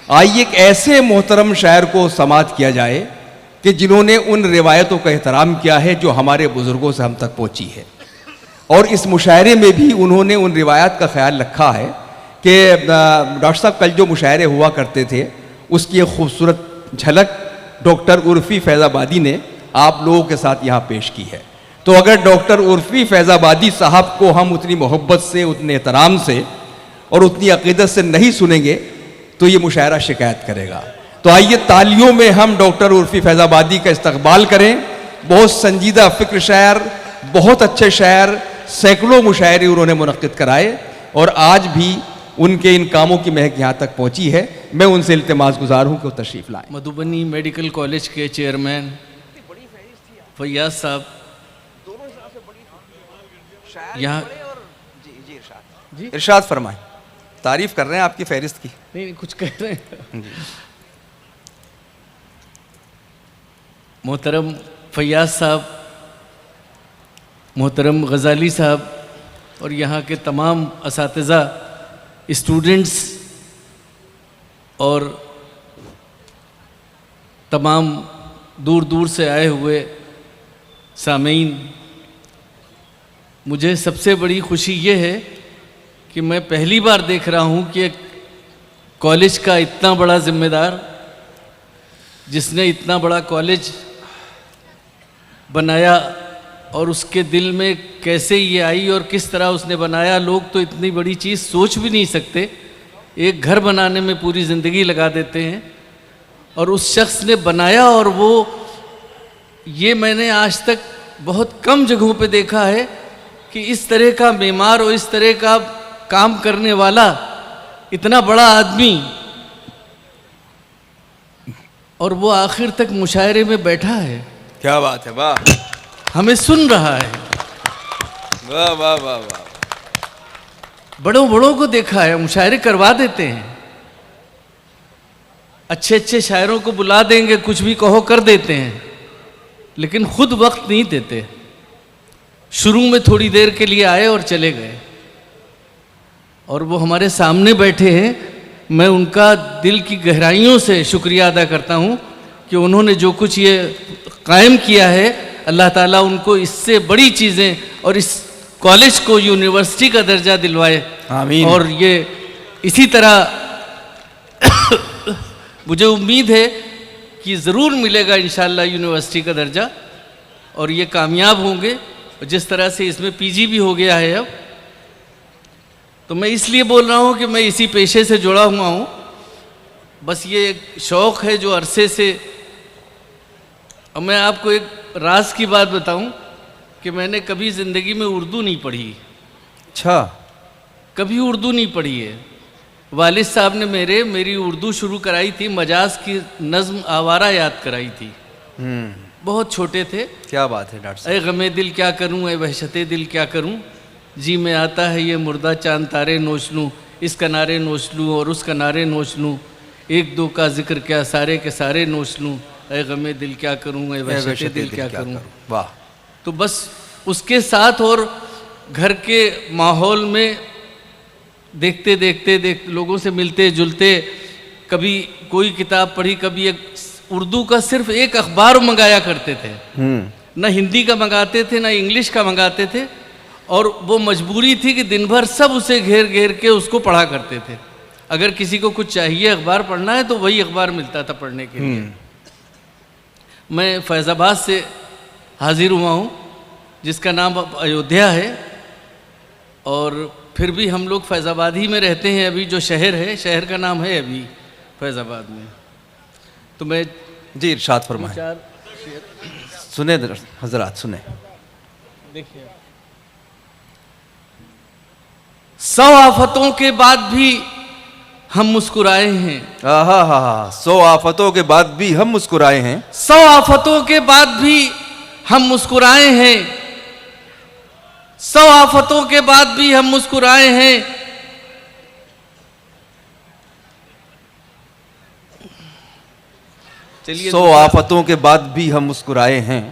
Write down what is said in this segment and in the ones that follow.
आइए एक ऐसे मोहतरम शायर को समात किया जाए कि जिन्होंने उन रिवायतों का एहतराम किया है जो हमारे बुज़ुर्गों से हम तक पहुँची है, और इस मुशायरे में भी उन्होंने उन रिवायात का ख्याल रखा है कि डॉक्टर साहब कल जो मुशायरे हुआ करते थे उसकी एक खूबसूरत झलक डॉक्टर उर्फ़ी फैज़ाबादी ने आप लोगों के साथ यहाँ पेश की है। तो अगर डॉक्टर उर्फ़ी फैज़ाबादी साहब को हम उतनी मोहब्बत से, उतने एहतराम से और उतनी अक़ीदत से नहीं सुनेंगे तो ये मुशायरा शिकायत करेगा। तो आइए तालियों में हम डॉक्टर उर्फ़ी फैज़ाबादी का इस्तकबाल करें। बहुत संजीदा फ़िक्र शायर, बहुत अच्छे शायर, सैकड़ों मुशायरे उन्होंने मुनक़्क़िद कराए और आज भी उनके इन कामों की महक यहाँ तक पहुँची है। मैं उनसे इल्तिमास गुजार हूँ कि वो तशरीफ़ लाएँ। मधुबनी मेडिकल कॉलेज के चेयरमैन फैयाज साहब यहाँ जी इरशाद फरमाएं। तारीफ़ कर रहे हैं आपकी फ़हरिस्त की। नहीं कुछ कह रहे हैं। मोहतरम फैयाज साहब, मोहतरम गज़ाली साहब और यहाँ के तमाम असातिज़ा, स्टूडेंट्स और तमाम दूर दूर से आए हुए सामीन, मुझे सबसे बड़ी खुशी ये है कि मैं पहली बार देख रहा हूँ कि एक कॉलेज का इतना बड़ा ज़िम्मेदार, जिसने इतना बड़ा कॉलेज बनाया और उसके दिल में कैसे ये आई और किस तरह उसने बनाया। लोग तो इतनी बड़ी चीज़ सोच भी नहीं सकते, एक घर बनाने में पूरी ज़िंदगी लगा देते हैं और उस शख्स ने बनाया। और वो ये मैंने आज तक बहुत कम जगहों पे देखा है कि इस तरह का मेमार और इस तरह का काम करने वाला इतना बड़ा आदमी, और वो आखिर तक मुशायरे में बैठा है। क्या बात है, वाह, हमें सुन रहा है। वाह वाह वाह वाह। बड़ों बड़ों को देखा है, मुशायरे करवा देते हैं, अच्छे अच्छे शायरों को बुला देंगे, कुछ भी कहो कर देते हैं, लेकिन खुद वक्त नहीं देते। शुरू में थोड़ी देर के लिए आए और चले गए, और वो हमारे सामने बैठे हैं। मैं उनका दिल की गहराइयों से शुक्रिया अदा करता हूँ कि उन्होंने जो कुछ ये कायम किया है, अल्लाह ताला उनको इससे बड़ी चीज़ें और इस कॉलेज को यूनिवर्सिटी का दर्जा दिलवाए। आमीन। और ये इसी तरह मुझे उम्मीद है कि ज़रूर मिलेगा इंशाअल्लाह यूनिवर्सिटी का दर्जा, और ये कामयाब होंगे। जिस तरह से इसमें पीजी भी हो गया है अब, तो मैं इसलिए बोल रहा हूँ कि मैं इसी पेशे से जुड़ा हुआ हूँ। बस ये एक शौक़ है जो अरसे से। अब मैं आपको एक राज की बात बताऊँ कि मैंने कभी ज़िंदगी में उर्दू नहीं पढ़ी। अच्छा, कभी उर्दू नहीं पढ़ी है। वालिद साहब ने मेरी उर्दू शुरू कराई थी, मजाज की नज़्म आवारा याद कराई थी। बहुत छोटे थे। क्या बात है डॉक्टर साहब। ऐ गमे दिल क्या करूं, ऐ वहशते दिल क्या करूं, जी में आता है ये मुर्दा चांद तारे नोच लूँ, इस किनारे नोच लूँ और उस किनारे नोच लूँ, एक दो का जिक्र क्या सारे के सारे नोच लूँ, ऐ गमे दिल क्या करूं, ऐ वहशते दिल क्या करूं। वाह। तो बस उसके साथ और घर के माहौल में देखते देखते लोगों से मिलते जुलते, कभी कोई किताब पढ़ी, कभी एक उर्दू का सिर्फ एक अखबार मंगाया करते थे। न हिंदी का मंगाते थे, न इंग्लिश का मंगाते थे, और वो मजबूरी थी कि दिन भर सब उसे घेर घेर के उसको पढ़ा करते थे। अगर किसी को कुछ चाहिए, अखबार पढ़ना है, तो वही अखबार मिलता था पढ़ने के लिए। मैं फैज़ाबाद से हाजिर हुआ हूँ, जिसका नाम अब अयोध्या है, और फिर भी हम लोग फैज़ाबाद ही में रहते हैं। अभी जो शहर है, शहर का नाम है अभी फैज़ाबाद में। तो मैं जी इरशाद फरमाएं। सुने हजरात, सुने। देखिए, 100 आफतों के बाद भी हम मुस्कुराए हैं। हा हा हा। 100 आफतों के बाद भी हम मुस्कुराए हैं। 100 आफतों के बाद भी हम मुस्कुराए हैं। 100 आफतों के बाद भी हम मुस्कुराए हैं। चलिए, 100 आफतों के बाद भी हम मुस्कुराए हैं।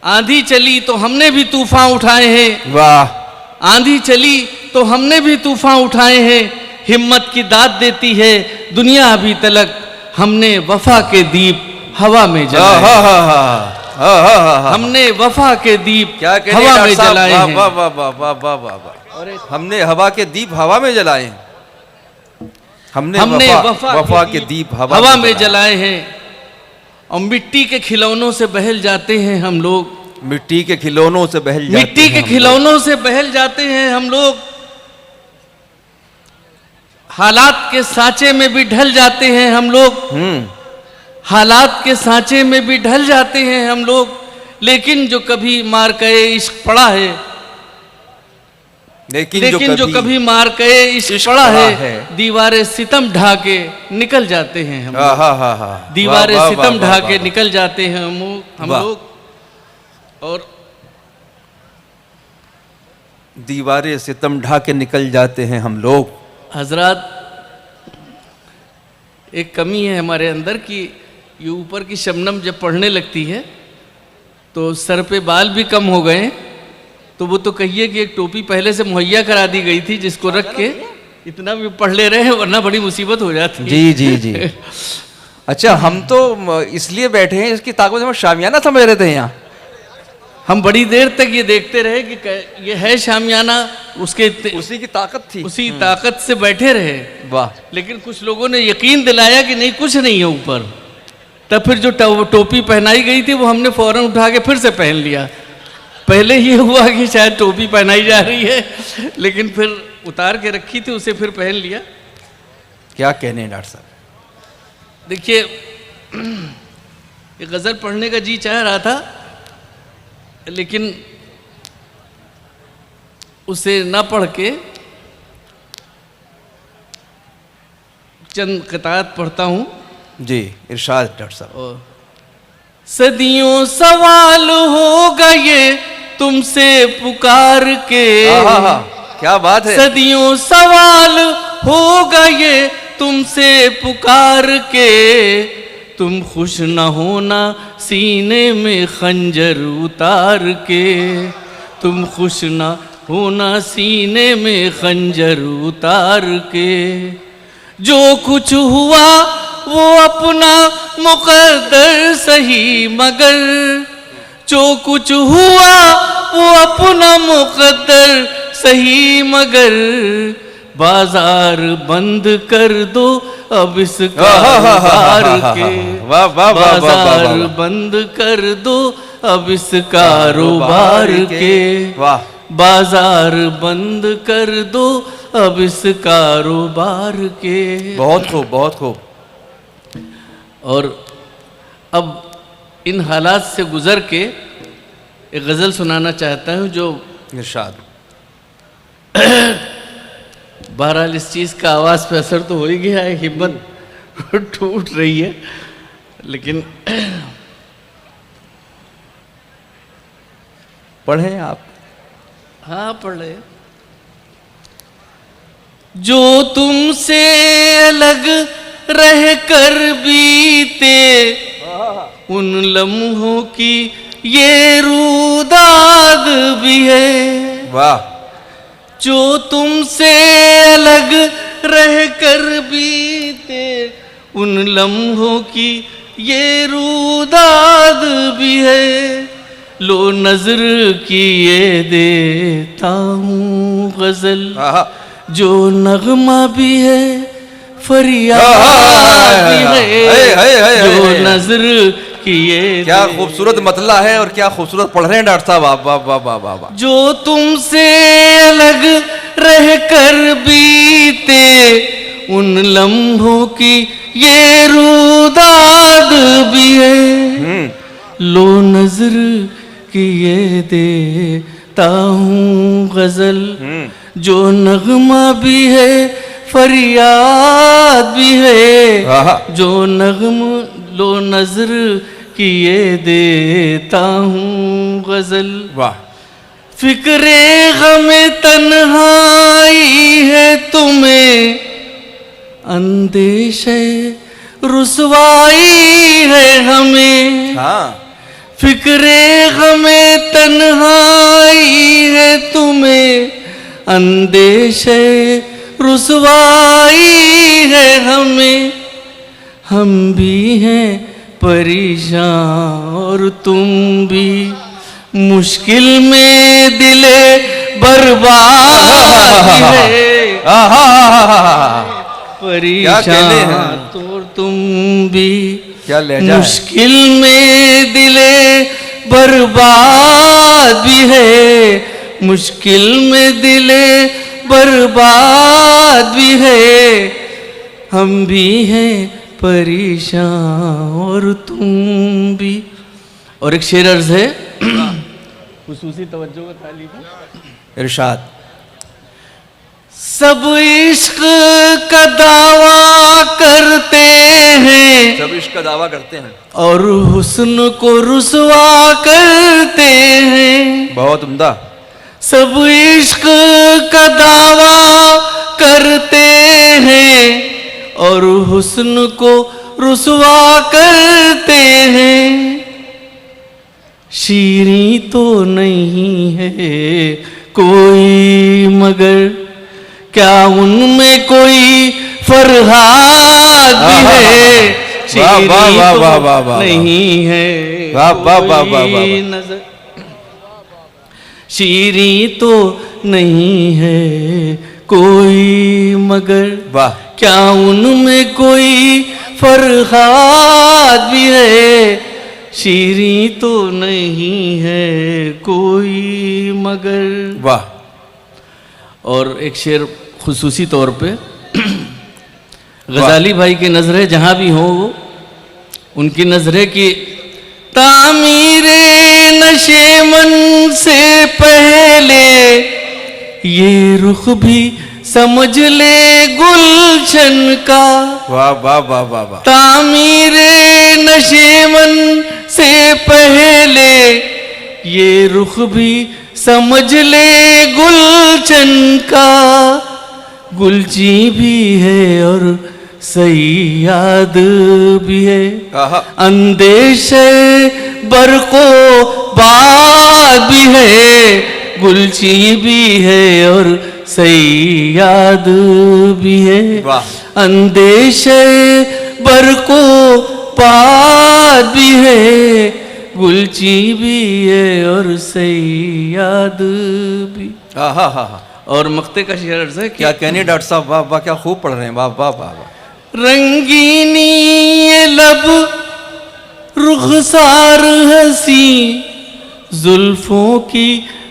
आंधी चली तो हमने भी तूफान उठाए हैं। वाह। आंधी चली तो हमने भी तूफान उठाए हैं। हिम्मत की दाद देती है दुनिया अभी तलक, हमने वफा के दीप हवा में जलाए हैं। हमने वफा के दीप क्या हवा में जलाए हैं। वाह वाह वाह वाह वाह वाह वाह। हमने हवा के दीप हवा में जलाए हैं। हमने वफा के दीप हवा में जलाए हैं। और मिट्टी के खिलौनों से बहल जाते हैं हम लोग। मिट्टी के खिलौनों से बहल जाते हैं। मिट्टी के खिलौनों से बहल जाते हैं हम लोग। हालात के सांचे में भी ढल जाते हैं हम लोग। हालात के सांचे में भी ढल जाते हैं हम लोग। लेकिन जो कभी मार कहे इश्क पड़ा है, लेकिन जो कभी मार कहे इश्क पड़ा है, दीवारें सितम ढा के निकल जाते हैं हम लोग। दीवारें सितम ढा के निकल जाते हैं हम लोग। और दीवारें सितम ढा के निकल जाते हैं हम लोग। हजरात, एक कमी है हमारे अंदर कि ये ऊपर की शबनम जब पढ़ने लगती है तो सर पे बाल भी कम हो गए। तो वो तो कहिए कि एक टोपी पहले से मुहैया करा दी गई थी जिसको रख के इतना भी पढ़ ले रहे हैं, वरना बड़ी मुसीबत हो जाती है। जी जी जी। अच्छा, हम तो इसलिए बैठे हैं, इसकी ताकत हम शामियाना समझ रहे थे यहाँ। हम बड़ी देर तक ये देखते रहे कि ये है शामियाना, उसी की ताकत थी, उसी ताकत से बैठे रहे। वाह। लेकिन कुछ लोगों ने यकीन दिलाया कि नहीं, कुछ नहीं है ऊपर। तब फिर जो टोपी पहनाई गई थी वो हमने फौरन उठा के फिर से पहन लिया। पहले ये हुआ कि शायद टोपी पहनाई जा रही है, लेकिन फिर उतार के रखी थी, उसे फिर पहन लिया। क्या कहने हैं डॉक्टर साहब। देखिए, ये गज़ल पढ़ने का जी चाह रहा था, लेकिन उसे ना पढ़ के चंद क़ितात पढ़ता हूँ। जी, इरशाद डॉक्टर साहब। सदियों सवाल होगा ये तुमसे पुकार के। क्या बात है। सदियों सवाल होगा ये तुमसे पुकार के। तुम खुश न होना सीने में खंजर उतार के। तुम खुश न होना सीने में खंजर उतार के। जो कुछ हुआ वो अपना मुकद्दर सही, मगर जो कुछ हुआ वो अपना मुकद्दर सही, मगर बाजार बंद कर दो अब इस कारोबार के। बाजार बंद कर दो अब इस कारोबार के। बाजार बंद कर दो अब इस कारोबार के। बहुत खूब, बहुत खूब। और अब इन हालात से गुजर के एक गज़ल सुनाना चाहता हूँ जो इरशाद। बहरहाल इस चीज़ का आवाज़ पे असर तो हो ही गया है, हिम्मत टूट रही है, लेकिन पढ़ें आप। हाँ, पढ़ रहे। जो तुमसे अलग रह कर बीते उन लम्हों की ये रूदाद भी है। वाह। जो तुमसे अलग रह कर बीते उन लम्हों की ये रूदाद भी है। लो नजर किए देता हूँ गजल जो नगमा भी है फरियाद भी है। जो नजर किए। क्या खूबसूरत मतला है और क्या खूबसूरत पढ़ रहे हैं डॉक्टर साहब आप। वाह वाह वाह वाह वाह। जो तुमसे अलग रह कर बीते उन लम्हों की ये रूदाद भी है। लो नजर किए देता हूँ गजल जो नगमा भी है फरियाद भी है। जो नगम लो नजर किए देता हूँ गजल। वाह। फिक्रे गमे तन्हाई है तुम्हें अंदेशे रुसवाई है हमें। हाँ। फिक्रे गमे तन्हाई है तुम्हें अंदेशे रुसवाई है हमें। हम भी हैं परेशान और तुम भी मुश्किल में दिले बर्बाद है परेशान तो तुम भी क्या लहजा है? मुश्किल में दिले बर्बाद भी है मुश्किल में दिले बर्बाद भी है हम भी हैं परेशान और तुम भी। और एक शेर अर्ज है खुसूसी तवज्जो का तालिब इरशाद। सब इश्क का दावा करते हैं सब इश्क का दावा करते हैं और हुस्न को रुसवा करते हैं। बहुत उम्दा। सब इश्क का दावा करते हैं और हुस्न को रुसवा करते हैं। शीरी तो नहीं है कोई मगर क्या उनमें कोई फरहाद भी है। शीरी तो नहीं है कोई नजर शीरी तो नहीं है कोई मगर वाह क्या उनमें कोई फरहाद भी है। शीरी तो नहीं है कोई मगर वाह। और एक शेर खुसूसी तौर पे गजाली भाई की नजरें जहां भी हो उनकी नजरें की तामीरे नशेमन से पहले ये रुख भी समझ ले गुलशन का। वाह वाह वाह वाह वाह। तामीरे नशेमन से पहले ये रुख भी समझ ले गुलशन का। गुलची भी है और सैयाद भी है अंदेशे बरको बाद भी है। गुलची भी है और सैयाद भी है अंदेशे बरको बाद भी है। गुलची भी है और सैयाद भी। और मक्ते का शेर अर्ज है क्या कहने डॉक्टर साहब। वाह वाह क्या खूब पढ़ रहे हैं। वाह वाह वाह वाह। रंगीनी ये लब रुखसार हंसी जुल्फों की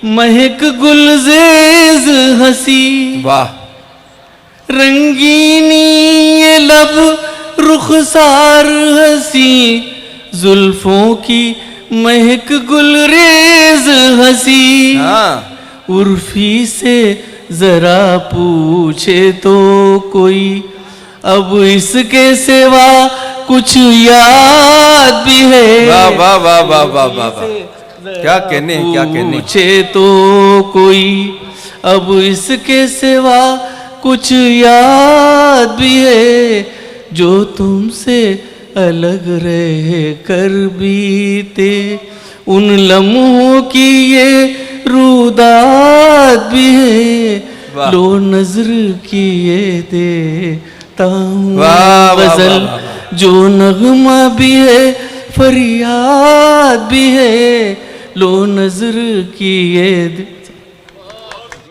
महक गुलजेज हंसी। वाह। रंगीनी ये लब रुखसार हंसी जुल्फों की महक गुलरेज हंसी। उर्फी से जरा पूछे तो कोई अब इसके सिवा कुछ याद भी है। वाह वाह वाह वाह वाह वाह वाह। क्या कहने क्या कहने। पूछे तो कोई अब इसके सिवा कुछ याद भी है जो तुमसे अलग रह कर बीते उन लम्हों की ये रुदात भी है। लो नजर किए देता हूँ गजल जो नगमा भी है फरियाद भी है। लो नजर किए